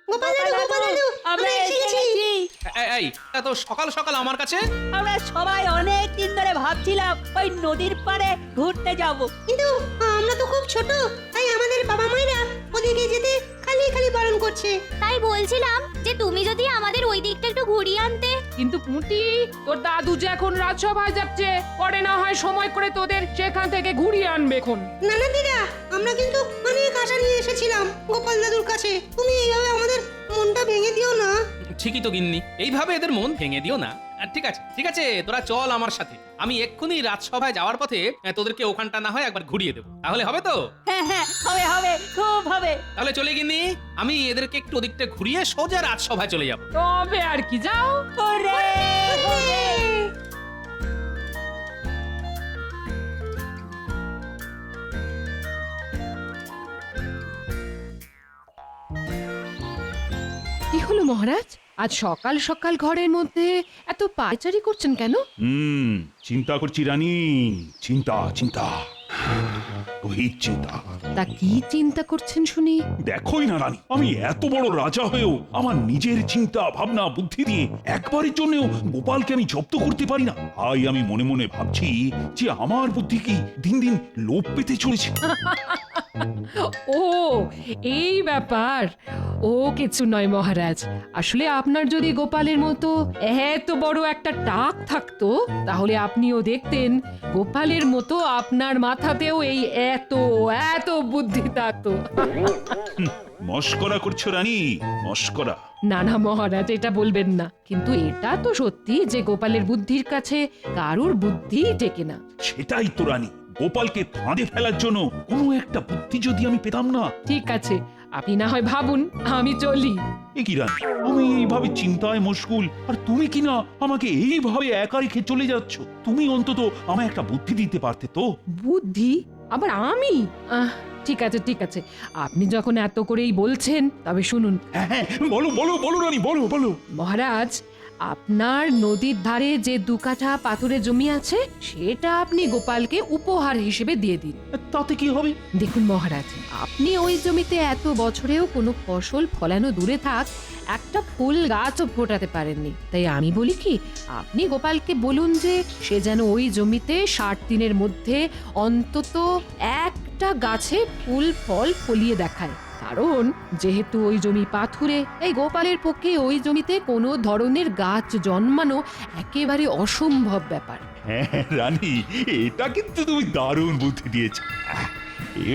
গোপাল দাদু, আমরা এসে গেছি। এই এত সকাল সকাল আমার কাছে? আমরা সবাই অনেক দিন ধরে ভাবছিলাম ওই নদীর পাড়ে ঘুরতে যাব। কিন্তু আমরা তো খুব ছোট, তাই আমাদের বাবা মায়েরা ওদিকে যেতে খালি খালি বারণ করছে। তাই বলছিলাম যে তুমি যদি আমাদের ওই দিকটা একটু ঘুরিয়ে আনতে। কিন্তু পুঁটি, তোর দাদু যে এখন রাজসভায় যাচ্ছে, পরে না হয় সময় করে তোদের সেখান থেকে ঘুরিয়ে আনবে এখন। নানা দিদা, আমরা কিন্তু অনেক আশা নিয়ে এসেছিলাম গোপাল দাদুর কাছে। তুমি এইভাবে আমাদের মনটা ভেঙে দিও না। ঠিকই তো গিন্নি, এইভাবে এদের মন ভেঙে দিও না। ঠিক আছে ঠিক আছে, তোরা চল আমার সাথে। আমি এক্ষুনি রাজসভায় যাওয়ার পথে তোদেরকে ওখানটা না হয় একবার ঘুরিয়ে দেবো, তাহলে হবে তো? হ্যাঁ হ্যাঁ, হবে হবে, খুব হবে। তাহলে চলে গিন্নি, আমি এদেরকে একটু ওদিকটা ঘুরিয়ে সোজা রাজসভায় চলে যাবো। তবে আর কি, যাও। ওরে, ওরে। কি হলো মহারাজ, আজ সকাল সকাল ঘরের মধ্যে এত পায়চারি করছেন কেন? চিন্তা করছি রানী, চিন্তা চিন্তা গভীর চিন্তা। তা কি চিন্তা করছেন শুনি? দেখোই না রানী, আমি এত বড় রাজা হয়েও আমার নিজের চিন্তা ভাবনা বুদ্ধি দিয়ে একবারের জন্যও গোপালকে আমি জব্দ করতে পারি না। তাই আমি মনে মনে ভাবছি যে আমার বুদ্ধি কি দিন দিন লোপ পেতে চলেছে। ও, এই ব্যাপার। ও কিছু নয় মহারাজ, আসলে আপনার যদি গোপালের মতো এত বড় একটা টাক থাকতো, তাহলে আপনিও দেখতেন গোপালের মতো আপনার মাথাতেও এই এত এত বুদ্ধি থাকতো। মস্করা করছো রানী, মস্করা। না না মহারাজ, এটা বলবেন না, কিন্তু এটা তো সত্যি যে গোপালের বুদ্ধির কাছে কারুর বুদ্ধি টেকে না। সেটাই তো রানী, গোপালকে ফাঁদে ফেলার জন্য কোনো একটা বুদ্ধি যদি আমি পেতাম না। ঠিক আছে, আপনি না হয় ভাবুন, আমি চলি। এ কি রানী, আমি এইভাবে চিন্তায় মশগুল, আর তুমি কি না আমাকে এইভাবে একা রেখে চলে যাচ্ছ? তুমি অন্তত আমায় একটা বুদ্ধি দিতে পারতে তো। বুদ্ধি? আবার আমি? ঠিক আছে ঠিক আছে, আপনি যখন এত করেই বলছেন তবে শুনুন। হ্যাঁ হ্যাঁ, বলো বলো বলো রানী, বলো বলো। মহারাজ, আপনার নদীর ধারে যে 2 কাঠা পাথরের জমি আছে, সেটা আপনি গোপালকে উপহার হিসেবে দিয়ে দিন। তাতে কি হবে? দেখুন মহারাজ, আপনি ওই জমিতে এত বছরেও কোনো ফসল ফলানো দূরে থাক, একটা ফুল গাছও ফোটাতে পারেননি। তাই আমি বলি কি, আপনি গোপালকে বলুন যে সে যেন ওই জমিতে 60 দিনের মধ্যে অন্তত একটা গাছে ফুল ফল ফলিয়ে দেখায়। কারণ যেহেতু ওই জমি পাথুরে, তাই গোপালের পক্ষে ওই জমিতে কোনো ধরনের গাছ জন্মানো একেবারে অসম্ভব ব্যাপার। হ্যাঁ রানী, এটা কিন্তু তুমি দারুণ বুদ্ধি দিয়েছ।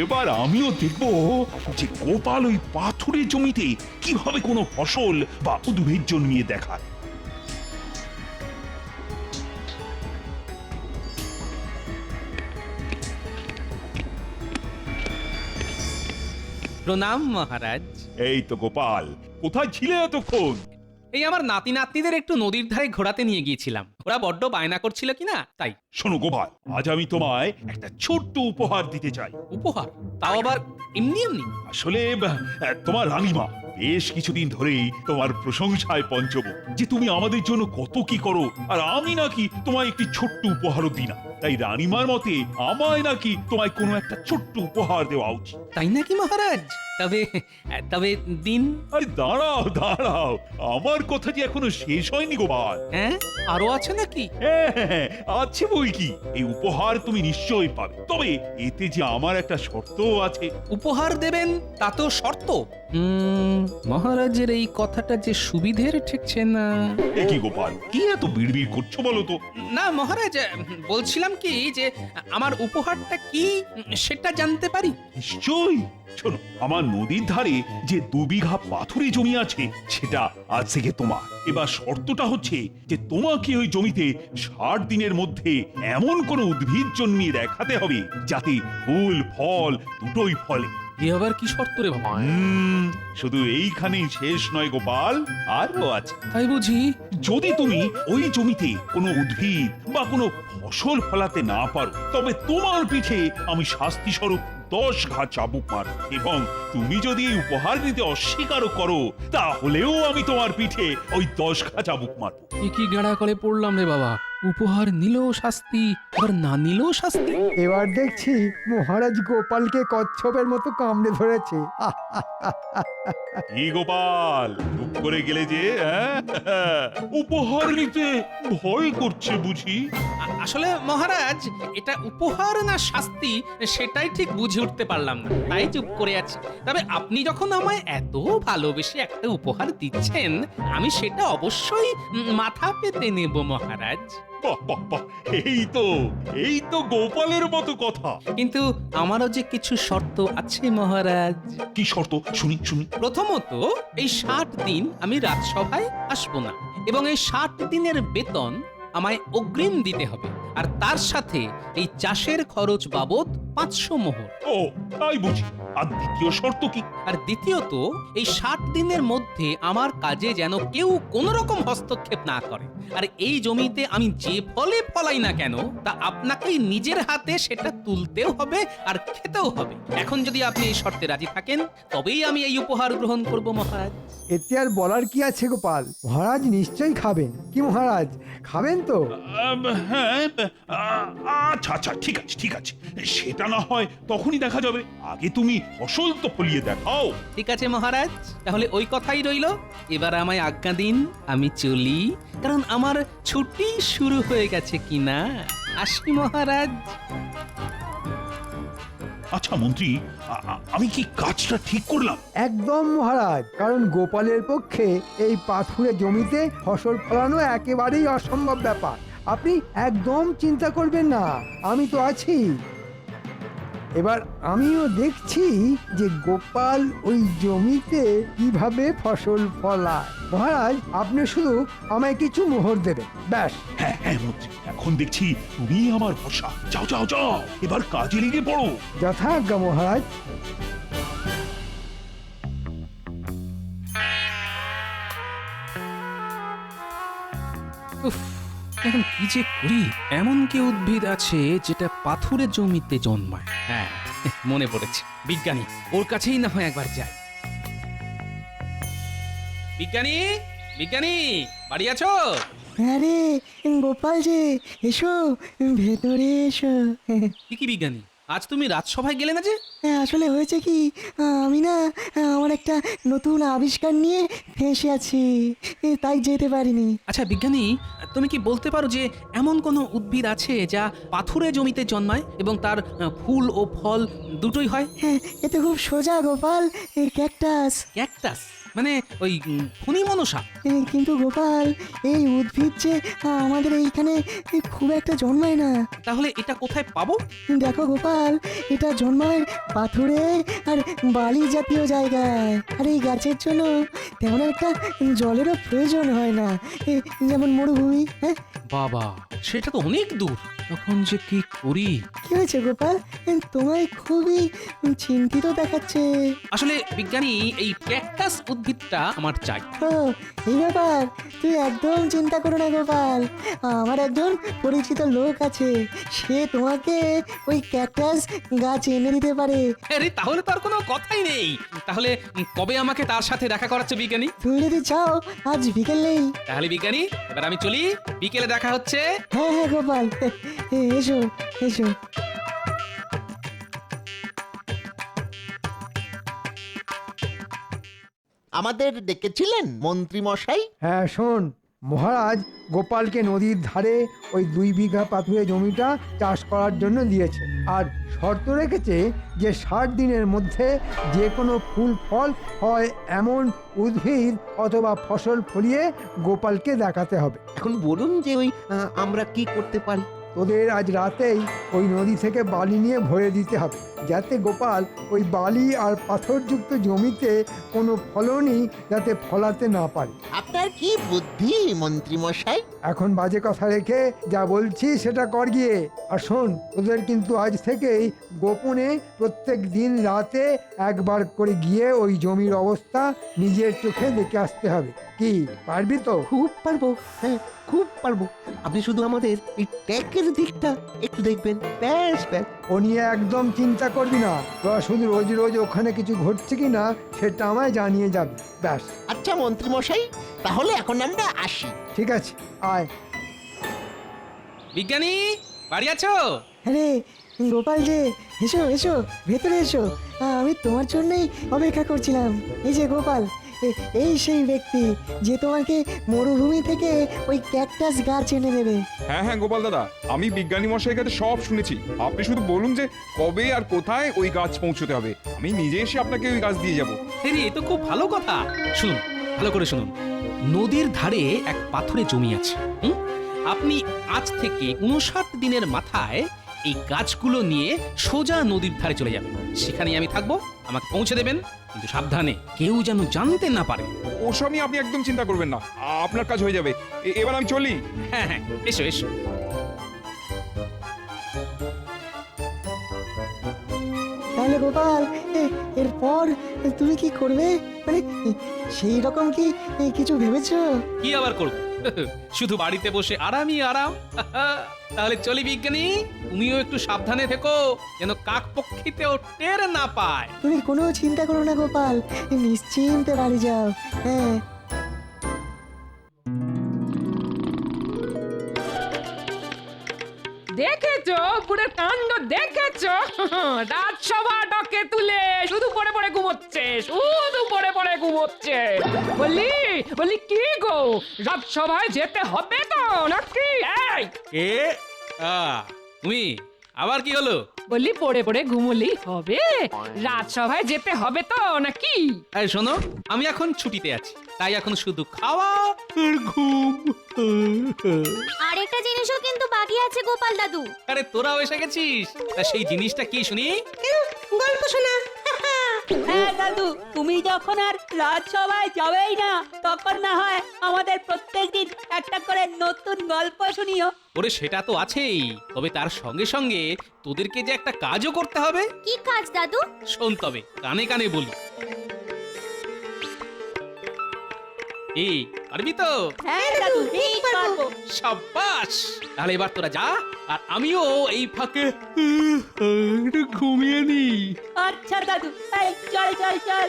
এবার আমিও দেখব যে গোপাল ওই পাথুরে জমিতে কিভাবে কোনো ফসল বা উদ্ভিদ জন্মিয়ে দেখায়। প্রণাম মহারাজ। এই তো গোপাল, কোথায় ছিলে এতক্ষণ? এই আমার নাতি নাতনিদের একটু নদীর ধারে ঘোরাতে নিয়ে গিয়েছিলাম, ওরা বড্ড বায়না করছিল কিনা তাই। শোনো গোপাল, আজ আমি তোমায় একটা ছোট্ট উপহার দিতে চাই। উপহার? তাও আবার এমনি এমনি? আসলে তোমার রানীমা বেশ কিছুদিন ধরেই তোমার প্রশংসায় পঞ্চমুখ, যে তুমি আমাদের জন্য কত কি করো, আর আমি নাকি তোমায় একটি ছোট্ট উপহারও দিই না। তাই রানীমার মতে আমায় নাকি তোমায় কোনো একটা ছোট্ট উপহার দেওয়া উচিত। তাই নাকি মহারাজ? তবে তবে দিন। আরে দাঁড়াও দাঁড়াও, আমার কথা যে এখনো শেষ হয়নি গোপাল। হ্যাঁ, আরো আছে নাকি? হ্যাঁ, আছে বই কি। এই উপহার তুমি নিশ্চয়ই পাবে, তবে এতে যে আমার একটা শর্ত আছে। উপহার দেবেন তা তো শর্ত? মহারাজের এই কথাটা যে সুবিধের ঠেকছে না। এ কি গোপাল, কি এত বিড়বিড় করছো বলো তো? না মহারাজ, বলছিলাম কি যে আমার উপহারটা কি সেটা জানতে পারি? নিশ্চয়ই। শোনো, আমার নদীর ধারে যে 2 বিঘা পাথুরে জমি আছে, সেটা আজ থেকে তোমার। এবার শর্তটা হচ্ছে যে তোমাকে ওই জমিতে 60 দিনের মধ্যে এমন কোনো উদ্ভিদ জন্মিয়ে দেখাতে হবে যাতে ফুল ফল দুটোই ফলে। এ আবার কি শর্ত রে বাবা? শুধু এইখানেই শেষ নয় গোপাল, আরও আছে। তাই বুঝি? যদি তুমি ওই জমিতে কোনো উদ্ভিদ বা কোনো ফসল ফলাতে না পারো, তবে তোমার পিঠে আমি শাস্তি স্বরূপ 10 ঘা চাবুক মারব, এবং তুমি যদি এই উপহার নিতে অস্বীকারও করো, তাহলেও আমি তোমার পিঠে ওই 10 ঘা চাবুক মারব। কি গাড়া করে পড়লাম রে বাবা। উপহার নিলেও শাস্তি, আবার না নিলেও শাস্তি। এবার দেখছি মহারাজ গোপালকে কচ্ছপের মতো কামড়ে ধরেছে। কি গোপাল, চুপ করে গেলে যে? উপহার নিতে ভয় করছে বুঝি? আসলে মহারাজ, এটা উপহার না শাস্তি সেটাই ঠিক বুঝে উঠতে পারলাম না, তাই চুপ করে আছি। তবে আপনি যখন আমায় এত ভালোবেসে একটা উপহার দিচ্ছেন, আমি সেটা অবশ্যই মাথা পেতে নেব মহারাজ। বাহ বাহ বাহ, এই তো গোপালের মতো কথা। কিন্তু আমারও যে কিছু শর্ত আছে মহারাজ। কি শর্ত? শুনি শুনি। প্রথমত, এই 60 দিন আমি রাজসভায় আসবো না, এবং এই 60 দিনের বেতন আমায় অগ্রিম দিতে হবে, আর তার সাথে এই চাষের খরচ বাবদ 500 মোহর। ও তাই বুঝি। আর দ্বিতীয় শর্ত কি? আর দ্বিতীয়ত, এই 60 দিনের মধ্যে আমার কাজে যেন কেউ কোনো রকম হস্তক্ষেপ না করে, আর এই জমিতে আমি যে ফলে ফলাই না কেন তা আপনাকেই নিজের হাতে সেটা তুলতেও হবে আর খেতেও হবে। এখন যদি আপনি এই শর্তে রাজি থাকেন, তবেই আমি এই উপহার গ্রহণ করব মহারাজ। এতে আর বলার কি আছে গোপাল, মহারাজ নিশ্চয়ই খাবেন। কি মহারাজ, খাবেন তো? হ্যাঁ, আচ্ছা আচ্ছা, ঠিক আছে ঠিক আছে, সেটা না হয় তখনই দেখা যাবে। আগে তুমি ফসল তো ফলিয়ে দেখাও। ঠিক আছে মহারাজ, তাহলে ওই কথাই রইল। এবার আমায় আজ্ঞা দিন, আমি চলি, কারণ আমার ছুটি শুরু হয়ে গেছে কিনা। আসি মহারাজ। আচ্ছা মন্ত্রী, আমি কি কাজটা ঠিক করলাম? একদম মহারাজ, কারণ গোপালের পক্ষে এই পাথুরে জমিতে ফসল ফলানো একেবারেই অসম্ভব ব্যাপার। আপনি একদম চিন্তা করবেন না, আমি তো আছি। এবার আমিও দেখছি যে গোপাল ওই জমিতে কিভাবে ফসল ফলায়। মহারাজ, আপনি শুধু আমায় কিছু মোহর দেবেন, ব্যাস। হ্যাঁ হ্যাঁ মন্ত্রী, এখন দেখছি তুমি আমার ভরসা। যাও যাও যাও, এবার কাজে লেগে পড়ো। যথাজ্ঞা মহারাজ। উফ, এখন কি যে করি। এমন কি উদ্ভিদ আছে যেটা পাথুরে জমিতে জন্মায়? হ্যাঁ, মনে পড়েছে, বিজ্ঞানী। ওর কাছেই না হয় একবার যাই। বিজ্ঞানী, বিজ্ঞানী, বাড়ি আছো? আরে গোপাল যে, এসো ভেতরে এসো। কি বিজ্ঞানী, আজ তুমি রাজসভায় গেলে না যে? আসলে হয়েছে কি, আমি না আমার একটা নতুন আবিষ্কার নিয়ে ফেঁসে আছি, তাই যেতে পারিনি। আচ্ছা বিজ্ঞানী, তুমি কি বলতে পারো যে এমন কোনো উদ্ভিদ আছে যা পাথুরে জমিতে জন্মায় এবং তার ফুল ও ফল দুটোই হয়? হ্যাঁ, এ তো খুব সোজা গোপাল, ক্যাকটাস। ক্যাকটাস মানে ওই ফণি মনসা? কিন্তু গোপাল, এই উদ্ভিদ যে আমাদের এইখানে খুব একটা জন্মায় না। তাহলে এটা কোথায় পাবো? দেখো গোপাল, এটা জন্মায় পাথুরে আর বালি জাতীয় জায়গায়, আর এই গাছের জন্য তেমন একটা জলেরও প্রয়োজন হয় না, যেমন মরুভূমি। হ্যাঁ বাবা, সেটা তো অনেক দূর, তখন যে কি করি। কি হয়েছে গোপাল, তোমায় খুবই চিন্তিত দেখাচ্ছে। আসলে বিজ্ঞানী, এই ক্যাকটাস উদ্ভিদটা আমার চাই। ও এই ব্যাপার, তুই একদম চিন্তা করো না গোপাল, আমার একজন পরিচিত লোক আছে, সে তোমাকে ওই ক্যাকটাস গাছ এনে দিতে পারে। আরে তাহলে তো আর কোনো কথাই নেই। তাহলে কবে আমাকে তার সাথে দেখা করাচ্ছে বিজ্ঞানী? তুমি যদি চাও আজ বিকেলেই। তাহলে বিজ্ঞানী, এবার আমি চলি, বিকেলে দেখা হচ্ছে। হ্যাঁ হ্যাঁ গোপাল, এসো এসো। আমাদের ডেকেছিলেন মন্ত্রী মশাই? হ্যাঁ শোন মহারাজ, গোপালকে নদীর ধারে ওই 2 বিঘা পাথুরে জমিটা চাষ করার জন্য দিয়েছে, আর শর্ত রেখেছে যে 60 দিনের মধ্যে যে কোনো ফুল ফল হয় এমন উদ্ভিদ অথবা ফসল ফলিয়ে গোপালকে দেখাতে হবে। এখন বলুন যে আমরা কি করতে পারি? তোদের আজ রাতেই ওই নদী থেকে বালি নিয়ে ভরে দিতে হবে, যাতে গোপাল ওই বালি আর পাথরযুক্ত জমিতে কোনো ফলনই যাতে ফলাতে না পারে। আপনার কি বুদ্ধি মন্ত্রী মশাই! এখন বাজে কথা রেখে যা বলছি সেটা কর গিয়ে। আর শোন, তোদের কিন্তু আজ থেকেই গোপনে প্রত্যেক দিন রাতে একবার করে গিয়ে ওই জমির অবস্থা নিজের চোখে দেখে আসতে হবে। কি পারবি তো? খুব পারবো, হ্যাঁ খুব পারবো। আপনি শুধু আমাদের এই ট্যাকের দিকটা একটু দেখবেন, ব্যাস ব্যাস। ও নিয়ে একদম চিন্তা করবি না, তোরা শুধু রোজ রোজ ওখানে কিছু ঘটছে কি না সেটা আমায় জানিয়ে যাবি, ব্যাস। আচ্ছা মন্ত্রী মশাই, তাহলে এখন আমরা আসি। ঠিক আছে, আয়। বিজ্ঞানী বাড়ি আছো? আরে গোপাল যে, এসো এসো, ভেতরে এসো। আমি তোমার জন্যই অপেক্ষা করছিলাম। এই যে গোপাল, এই সেই ব্যক্তি যে তোমাকে মরুভূমি থেকে ওই ক্যাকটাস গাছ এনে দেবে। হ্যাঁ হ্যাঁ গোপাল দাদা, আমি বিজ্ঞানী মশাইয়ের কাছে সব শুনেছি। আপনি শুধু বলুন যে কবে আর কোথায় ওই গাছ পৌঁছতে হবে, আমি নিজে এসে আপনাকে ওই গাছ দিয়ে যাব। আরে এ তো খুব ভালো কথা। শুনুন, ভালো করে শুনুন। নদীর ধারে এক পাথরে জমি আছে। আপনি আজ থেকে 59 দিনের মাথায় এই গাছগুলো নিয়ে সোজা নদীর ধারে চলে যাবেন। সেখানেই আমি থাকবো, আমাকে পৌঁছে দেবেন, কিন্তু সাবধানে, কেউ যেন জানতে না পারে। ওসব নিয়ে আপনি একদম চিন্তা করবেন না, আপনার কাজ হয়ে যাবে। এবার আমি চলি। হ্যাঁ হ্যাঁ, এসো এসো। তাহলে গোপাল, এরপর তুমি কি করবে? মানে সেই রকম কি কিছু ভেবেছো? কি আবার করব? শুধু বাড়িতে বসে আরামই আরাম। তাহলে চলি বিজ্ঞানী, তুমিও একটু সাবধানে থেকো, যেন কাক পক্ষীতেও টের না পায়। তুমি কোনো চিন্তা করো না গোপাল, নিশ্চিন্তে বাড়ি যাও। হ্যাঁ। দেখেছো পুরো কাণ্ড দেখেছো? রাজসভা ডকে তুলে শুধু পড়ে পড়ে ঘুমোচ্ছে, শুধু পড়ে পড়ে ঘুমোচ্ছে। বলি কি গো, রাজসভায় যেতে হবে তো নাকি? এই এ তুমি আবার কি হলো? বলি পড়ে পড়ে ঘুমোলেই হবে? রাজসভায় যেতে হবে তো নাকি? এই শোনো, আমি এখন ছুটিতে আছি, তাই এখন শুধু খাওয়া আর ঘুম। আরেকটা জিনিসও কিন্তু বাকি আছে গোপাল দাদু। আরে তোরাও এসে গেছিস? তা সেই জিনিসটা কি শুনি? গল্প শোনা। হ্যাঁ দাদু, তুমি যখন আর রাজসভায় যাবেই না, তখন না হয় আমাদের প্রত্যেকদিন একটা করে নতুন গল্প শুনিও। ওরে সেটা তো আছেই, তবে তার সঙ্গে সঙ্গে তোদেরকে যে একটা কাজও করতে হবে। কি কাজ দাদু? শোন তবে, কানে কানে বলি। এই পারবি তো? হ্যাঁ দাদু, ঠিক পারবো। সাব্বাস, তাহলে এবার তোরা যা, আর আমিও এই ফাঁকে একটু ঘুমিয়ে নি। আচ্ছা দাদু, এই চল চল চল।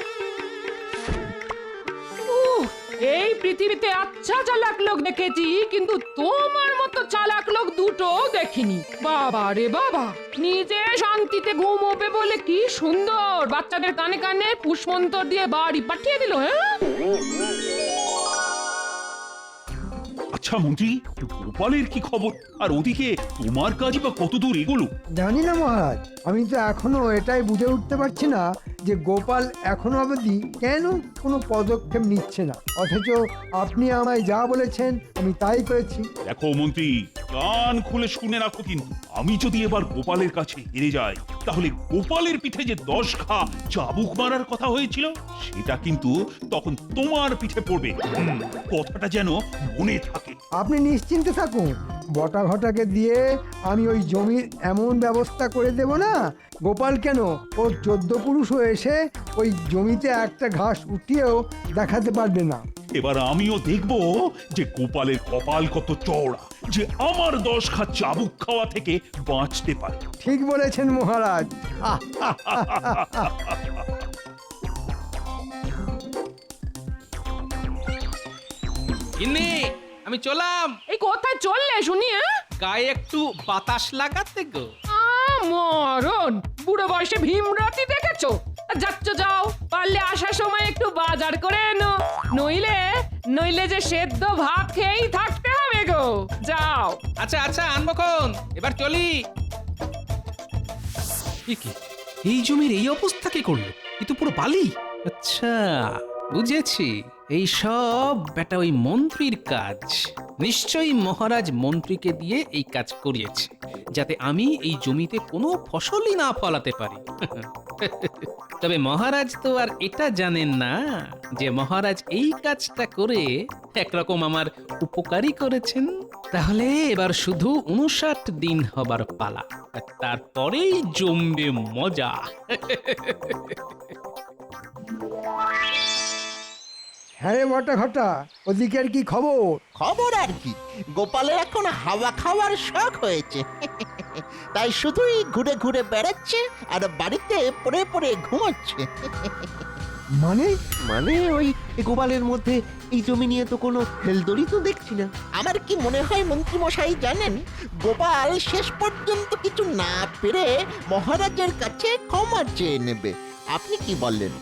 এই পৃথিবীতে আচ্ছা চালাক লোক দেখেছি, কিন্তু তোমার মতো চালাক লোক দুটো দেখিনি। বাবা রে বাবা, নিজে শান্তিতে ঘুমোবে বলে কি সুন্দর বাচ্চাদের কানে কানে পুষ্পন্তর দিয়ে বাড়ি পাঠিয়ে দিল। হ্যাঁ, আচ্ছা মন্ত্রী, গোপালের কি খবর? আর ওদিকে তোমার কাজই বা কতদূর এগোলো? জানি না মহারাজ, আমি তো এখনো এটাই বুঝে উঠতে পারছি না যে গোপাল এখনো অবধি কেন কোনো পদক্ষেপ নিচ্ছে না, অথচ আপনি আমায় যা বলেছেন আমি তাই করেছি। দেখো মন্ত্রী, কান খুলে শুনে রাখো, কিন্তু আমি যদি এবার গোপালের কাছে হেরে যাই, তাহলে গোপালের পিঠে যে 10 ঘা চাবুক মারার কথা হয়েছিল, সেটা কিন্তু তখন তোমার পিঠে পড়বে। কথাটা যেন মনে থাকে। আপনি নিশ্চিন্তে থাকুন, বটা ঘটাকে দিয়ে আমি ওই জমির এমন ব্যবস্থা করে দেব না, গোপাল কেন, ওর 14 পুরুষও এসে ওই জমিতে একটা ঘাস উঠিয়েও দেখাতে পারবে না। এবার আমিও দেখব যে গোপালের কপাল কত চওড়া, যে আমার 10 ঘা চাবুক খাওয়া থেকে বাঁচতে পারে। ঠিক বলেছেন মহারাজ। গিন্নি, আমি চলাম। এই কোথায় চললে শুনি? গায়ে একটু বাতাস লাগাতে গো। মরণ, বুড়ো বয়সে ভীমরতি দেখেছো? যাচ্ছ যাও, পারলে আসার সময় একটু বাজার করে এনো, নইলে যে সেদ্ধ ভাত খেয়েই থাকতে হবে গো। যাও। আচ্ছা আচ্ছা, আনবক্ষণ, এবার চলি। এই জমির এই অবস্থা কে করলো? এ তো পুরো বালি। আচ্ছা বুঝেছি, এই সব বেটা ওই মন্ত্রীর কাজ। নিশ্চয়ই মহারাজ মন্ত্রীকে দিয়ে এই কাজ করিয়েছে, যাতে আমি এই জমিতে কোনো ফসলই না ফলাতে পারি। তবে মহারাজ তো আর এটা জানেন না যে মহারাজ এই কাজটা করে একরকম আমার উপকারই করেছেন। তাহলে এবার শুধু 59 দিন হবার পালা, আর তারপরেই জমবে মজা। হ্যাঁ রে বটা ঘটা, ওদিকের কি খবর? খবর আর কি, গোপালের এখন হাওয়া খাওয়ার শখ হয়েছে। তাই শুধুই ঘুরে ঘুরে বেড়াচ্ছে আর বাড়িতে পড়ে পড়ে ঘুমাচ্ছে। মানে মানে ওই গোপালের মধ্যে এই জমি নিয়ে তো কোনো হেলদড়ি তো দেখছি না। আমার কি মনে হয় মন্ত্রী মশাই জানেন, গোপাল শেষ পর্যন্ত কিছু না পেরে মহারাজের কাছে ক্ষমা চেয়ে নেবে। আপনি কি বললেন?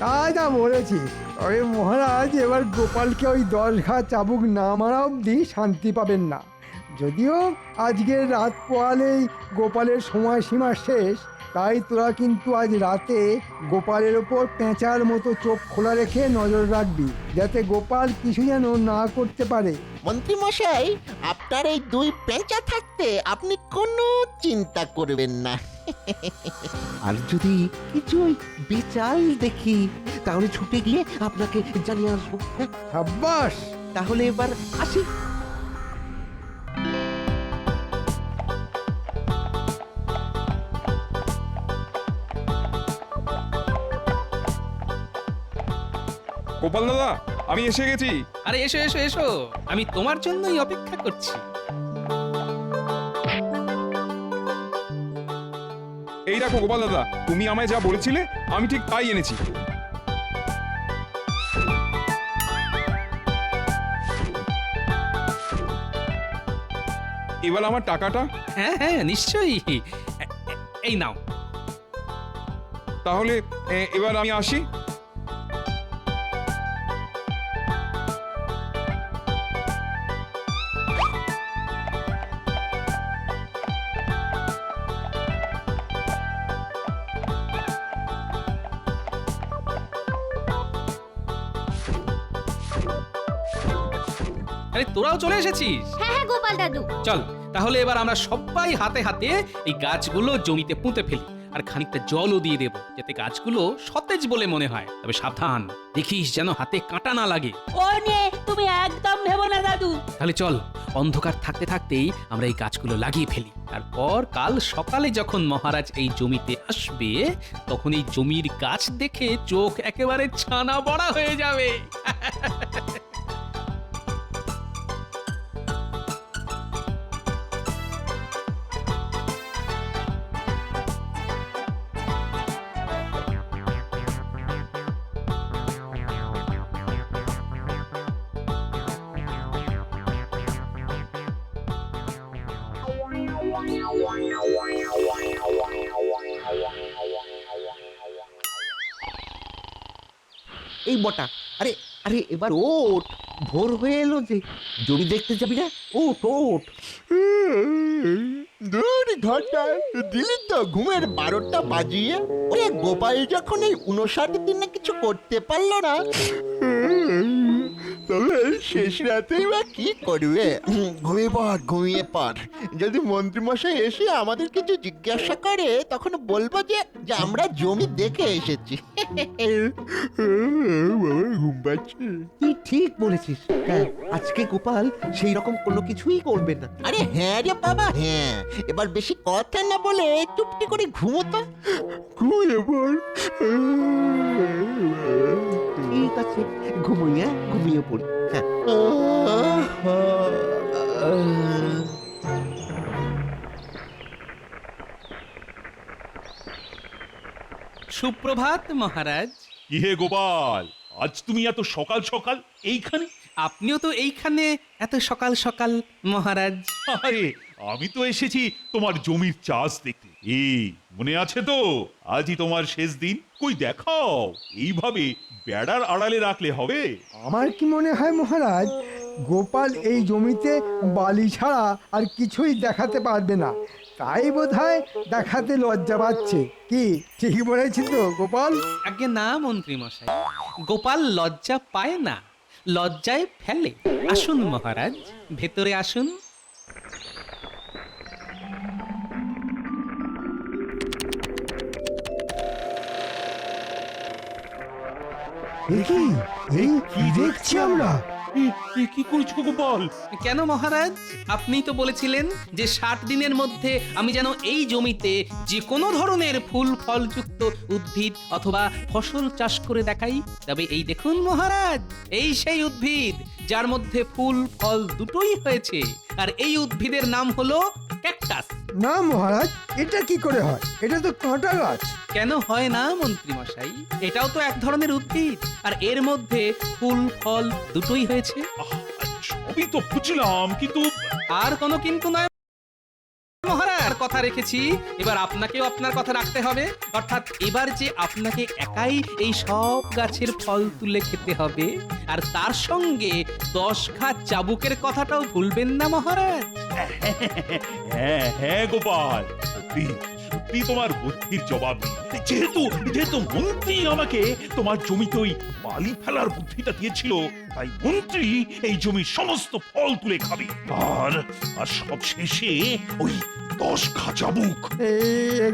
তা যা বলেছিস, তবে মহারাজ এবার গোপালকে ওই 10 ঘা চাবুক না মারা অবধি শান্তি পাবেন না। যদিও আজকের রাত পোয়ালেই গোপালের সময়সীমা শেষ, তাই তোরা কিন্তু আজ রাতে গোপালের ওপর পেঁচার মতো চোখ খোলা রেখে নজর রাখবি, যাতে গোপাল কিছু যেন না করতে পারে। মন্ত্রী মশাই, আপনার এই 2 পেঁচা থাকতে আপনি কোনো চিন্তা করবেন না। আর যদি কিছু ওই বেচাল দেখি তাহলে ছুটে গিয়ে আপনাকে জানিয়ে আসবো। হ্যাঁ, সাব্বাস। তাহলে এবার আসি। গোপাল দাদা, আমি এসে গেছি। আরে এসো এসো এসো, আমি তোমার জন্যই অপেক্ষা করছি। এই দেখো গোপাল দাদা, তুমি আমায় যা বলেছিলে আমি ঠিক তাই এনেছি। এবার আমার টাকাটা। হ্যাঁ হ্যাঁ নিশ্চয়ই, এই নাও। তাহলে এবার আমি আসি। আরে তোরাও চলে এসেছিস? হ্যাঁ হ্যাঁ গোপাল দাদু। চল তাহলে এবার আমরা সবাই হাতে হাতে এই গাছগুলো জমিতে পুঁতে ফেলি, আর খানিকটা জলও দিয়ে দেবো, যাতে গাছগুলো সতেজ বলে মনে হয়। তবে সাবধান, দেখিস যেন হাতে কাঁটা না লাগে। ও নিয়ে তুমি একদম ভেবো না দাদু। তাহলে চল, অন্ধকার থাকতে থাকতেই আমরা এই গাছগুলো লাগিয়ে ফেলি। তারপর কাল সকালে যখন মহারাজ এই জমিতে আসবে, তখন এই জমির গাছ দেখে চোখ একেবারে ছানা বড়া হয়ে যাবে। এই বটা, আরে আরে এবার ওঠ, ভোর হয়ে এলো যে, জমি দেখতে যাবি না? ওঠ ওঠ। দূর ঘরটা দিলি তো ঘুমের 12টা বাজিয়ে। ওরে গোপাল যখন এই 59 দিনে কিছু করতে পারলো না, তবে শেষ রাতেই বা কি করবে? ঘুমিয়ে পড়। যদি মন্ত্রীমশাই এসে আমাদের কিছু জিজ্ঞাসা করে, তখন বলবো যে আমরা জমি দেখে এসেছি। ঘুম পাচ্ছে। তুই ঠিক বলেছিস। হ্যাঁ, আজকে গোপাল সেই রকম কোনো কিছুই করবে না। আরে হ্যাঁ রে বাবা, হ্যাঁ। এবার বেশি কথা না বলে চুপটি করে ঘুমোতো। ঘুমিয়ে পড়। ঠিক আছে, ঘুমিয়ে পড়ি। হ্যাঁ। সুপ্রভাত মহারাজ। কি হে গোপাল, আজ তুমি এত সকাল সকাল এইখানে? আপনিও তো এইখানে এত সকাল সকাল মহারাজ। আরে আমি তো এসেছি তোমার জমির চাষ দেখতে। এই মনে আছে তো, আজই তোমার শেষ দিন। কই দেখাও, এইভাবে বেড়ার আড়ালে রাখলে হবে? আমার কি মনে হয় মহারাজ, গোপাল এই জমিতে বালি ছাড়া আর কিছুই দেখাতে পারবে না, তাই বোধহয় দেখাতে লজ্জা পাচ্ছে। কি ঠিক বলেছি তো গোপাল? আগে না মন্ত্রী মশাই, গোপাল লজ্জা পায় না, লজ্জায় ফেলে। আসুন মহারাজ, ভেতরে আসুন। এই কি দেখছি আমরা? কি করছো গোপাল? কেন মহারাজ, আপনিই তো বলেছিলেন যে 60 দিনের মধ্যে আমি যেন এই জমিতে যে কোনো ধরনের ফুল ফলযুক্ত উদ্ভিদ অথবা ফসল চাষ করে দেখাই। তবে এই দেখুন মহারাজ, এই সেই উদ্ভিদ যার মধ্যে ফুল ফল দুটোই হয়েছে, আর এই উদ্ভিদের নাম হলো ক্যাকটাস। না মহারাজ, এটা কি করে হয়? এটা তো কাঁটা গাছ। কেন হয় না মন্ত্রী মশাই? এটাও তো এক ধরনের উদ্ভিদ, আর এর মধ্যে ফুল ফল দুটোই হয়েছে। সবই তো বুঝলাম, কিন্তু আর কোনো কিন্তু নয় মহারাজ, কথা রেখেছি, এবার আপনাকেও আপনার কথা রাখতে হবে। অর্থাৎ এবার যে আপনাকে একাই এই সব গাছের ফল তুলে খেতে হবে, আর তার সঙ্গে 10 ঘা চাবুকের কথাটাও ভুলবেন না মহারাজ। হ্যাঁ হ্যাঁ গোপাল, সত্যি সত্যি তোমার বুদ্ধির জবাব নেই। যেহেতু মন্ত্রী আমাকে তোমার জমিতে ওই বালি ফেলার বুদ্ধিটা দিয়েছিল, তাই মন্ত্রী এই জমির সমস্ত ফল তুলে খাবে। আর সব শেষে ওই 10 ঘা চাবুক।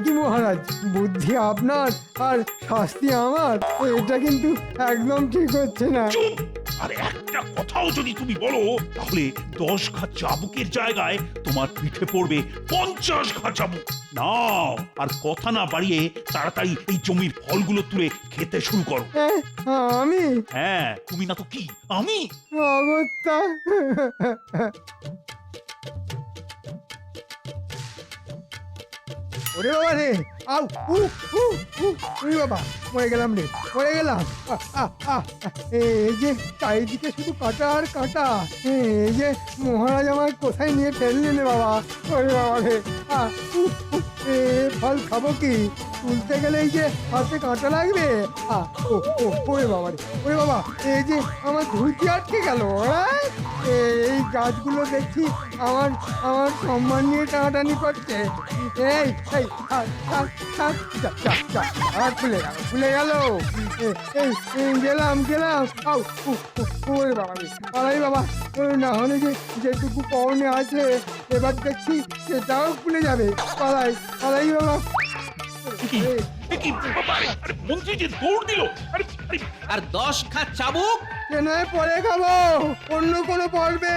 কি মহারাজ, বুদ্ধি আপনার আর শাস্তি আমার, এটা কিন্তু একদম ঠিক হচ্ছে না। চুপ! আর একটা কথাও যদি তুমি বলো, তাহলে 10 ঘা চাবুকের জায়গায় তোমার পিঠে পড়বে 50 ঘা চাবুক। নাও, আর কথা না বাড়িয়ে তাড়াতাড়ি এই জমির ফলগুলো তুলে খেতে শুরু করো। আমি? হ্যাঁ, তুমি না তো কি, আমি। অগত্যা। ওরে বাবা রে, আউ উ উ উ, ওরে বাবা, মরে গেলাম রে, মরে গেলাম। এই যে চারিদিকে শুধু কাঁটা আর কাঁটা, এই যে মহারাজ আমার কোথায় নিয়ে ফেললেন রে বাবা। ওরে বাবা রে, ফল খাবো কি? তুলতে গেলে এই যে হাতে কাঁটা লাগবে। ওরে বাবা রে, ওরে বাবা, এই যে আমার ধুতি আটকে গেল। এই গাছগুলো দেখছি আমার আমার সম্মান নিয়ে টানাটানি করছে। এই এই খুলে গেল। গেলাম ওরে বাবা রে, পালাই বাবা, না হলে যে যেটুকু পৌনে আছে এবার দেখছি সেটাও খুলে যাবে। পালাই বাবা। মন্ত্রী যে দৌড় দিল। আর 10 ঘা চাবুক কেন পরে খাবো, অন্য কোনো পড়বে।